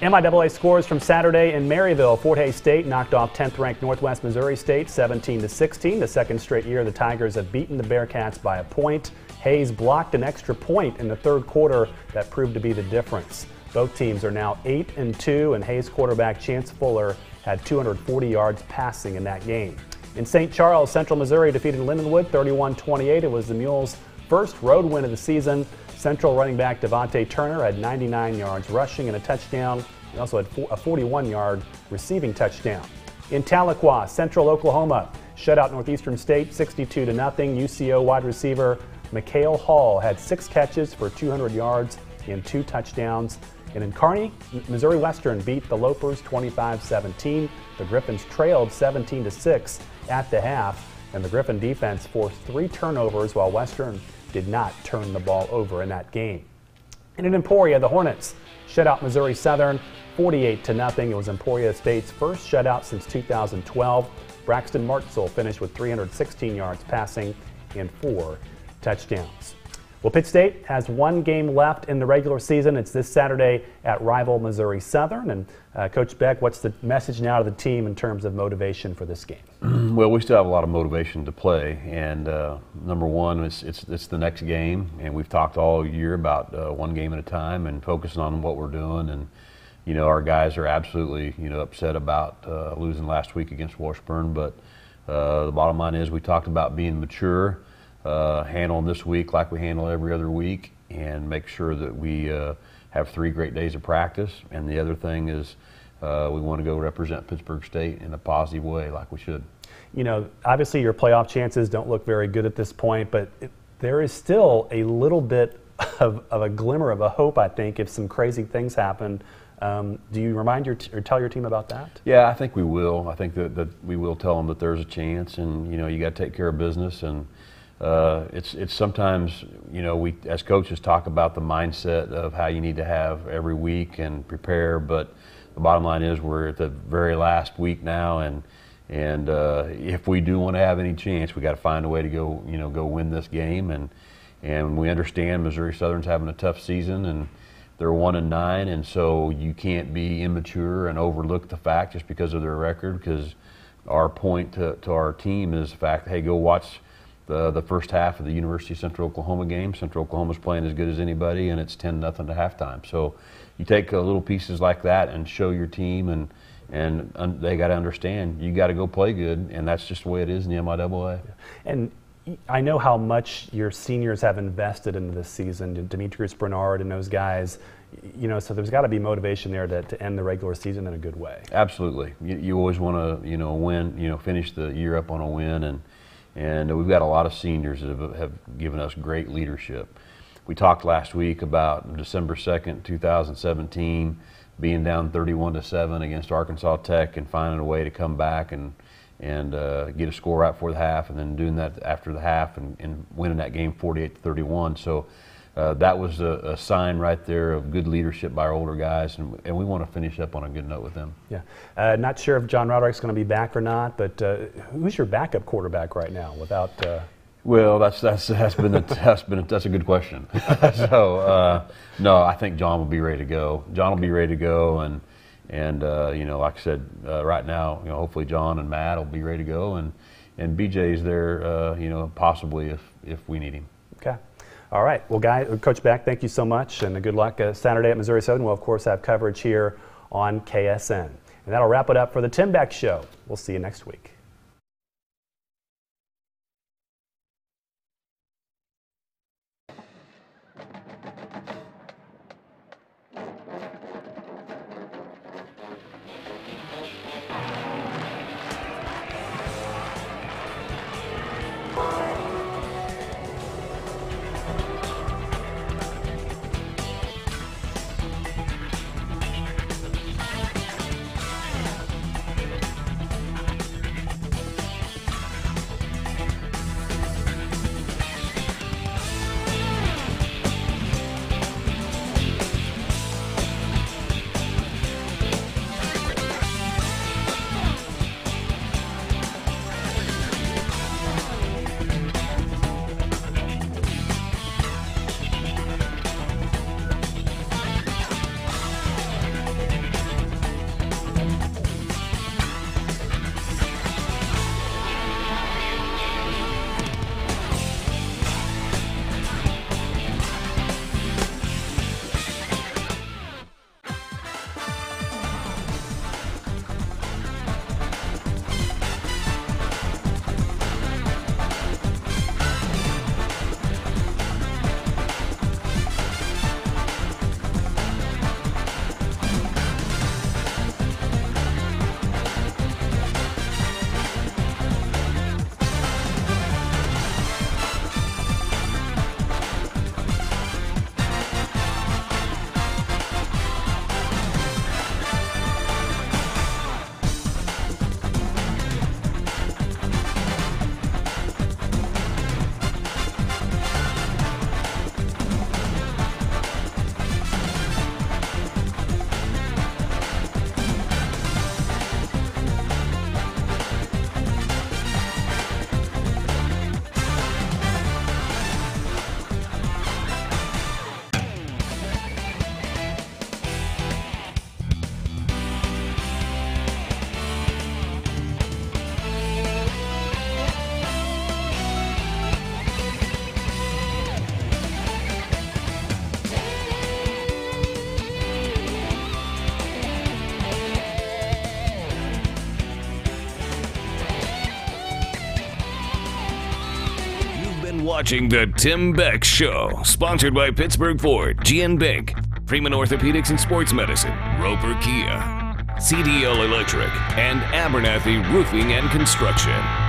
MIAA scores from Saturday in Maryville. Fort Hays State knocked off 10th-ranked Northwest Missouri State 17-16. The second straight year the Tigers have beaten the Bearcats by a point. Hays blocked an extra point in the third quarter that proved to be the difference. Both teams are now 8-2, and Hays quarterback Chance Fuller had 240 yards passing in that game. In St. Charles, Central Missouri defeated Lindenwood 31-28. It was the Mules' first road win of the season. Central running back Devontae Turner had 99 yards rushing and a touchdown. He also had a 41-yard receiving touchdown. In Tahlequah, Central Oklahoma shut out Northeastern State 62-0. UCO wide receiver Mikhail Hall had 6 catches for 200 yards and 2 touchdowns. And in Kearney, Missouri Western beat the Lopers 25-17. The Griffins trailed 17-6 at the half, and the Griffin defense forced 3 turnovers while Western did not turn the ball over in that game. And in Emporia, the Hornets shut out Missouri Southern 48-0. It was Emporia State's first shutout since 2012. Braxton Martzel finished with 316 yards passing and 4 touchdowns. Well, Pitt State has 1 game left in the regular season. It's this Saturday at rival Missouri Southern. And Coach Beck, what's the message now to the team in terms of motivation for this game? Well, we still have a lot of motivation to play, and number one, it's the next game, and we've talked all year about 1 game at a time and focusing on what we're doing. And you know, our guys are absolutely upset about losing last week against Washburn, but the bottom line is we talked about being mature. Handle this week like we handle every other week, and make sure that we have 3 great days of practice. And the other thing is we want to go represent Pittsburgh State in a positive way like we should. You know, obviously your playoff chances don't look very good at this point, but there is still a little bit of a glimmer of a hope, I think, if some crazy things happen. Do you remind or tell your team about that? Yeah, I think we will. I think that we will tell them that there's a chance, and you got to take care of business. And it's sometimes, we as coaches talk about the mindset of how you need to have every week and prepare, but the bottom line is we're at the very last week now, and if we do want to have any chance, we got to find a way to go win this game. And we understand Missouri Southern's having a tough season, and they're 1-9, and so you can't be immature and overlook the fact just because of their record, because our point to our team is the fact, hey, go watch the first half of the University of Central Oklahoma game. Central Oklahoma's playing as good as anybody, and it's 10-0 to halftime. So you take little pieces like that and show your team, and they got to understand you got to go play good, and that's just the way it is in the MIAA. And I know how much your seniors have invested into this season, Demetrius Bernard and those guys. So there's got to be motivation there to end the regular season in a good way. Absolutely. You always want to win, finish the year up on a win, and we've got a lot of seniors that have given us great leadership. We talked last week about December 2nd, 2017, being down 31-7 against Arkansas Tech and finding a way to come back and get a score right before the half, and then doing that after the half and winning that game 48-31. So that was a sign right there of good leadership by our older guys, and we want to finish up on a good note with them. Yeah. Not sure if John Roderick's going to be back or not, but who's your backup quarterback right now without Well, that's a good question. So no, I think John will be ready to go. John will be ready to go, and like I said, right now, hopefully John and Matt will be ready to go, and BJ's there, possibly if we need him. Okay. All right. Well, Coach Beck, thank you so much, and good luck Saturday at Missouri Southern. We'll, of course, have coverage here on KSN. And that'll wrap it up for the Tim Beck Show. We'll see you next week. been watching The Tim Beck Show, sponsored by Pittsburgh Ford, GN Bank, Freeman Orthopedics and Sports Medicine, Roper Kia, CDL Electric, and Abernathy Roofing and Construction.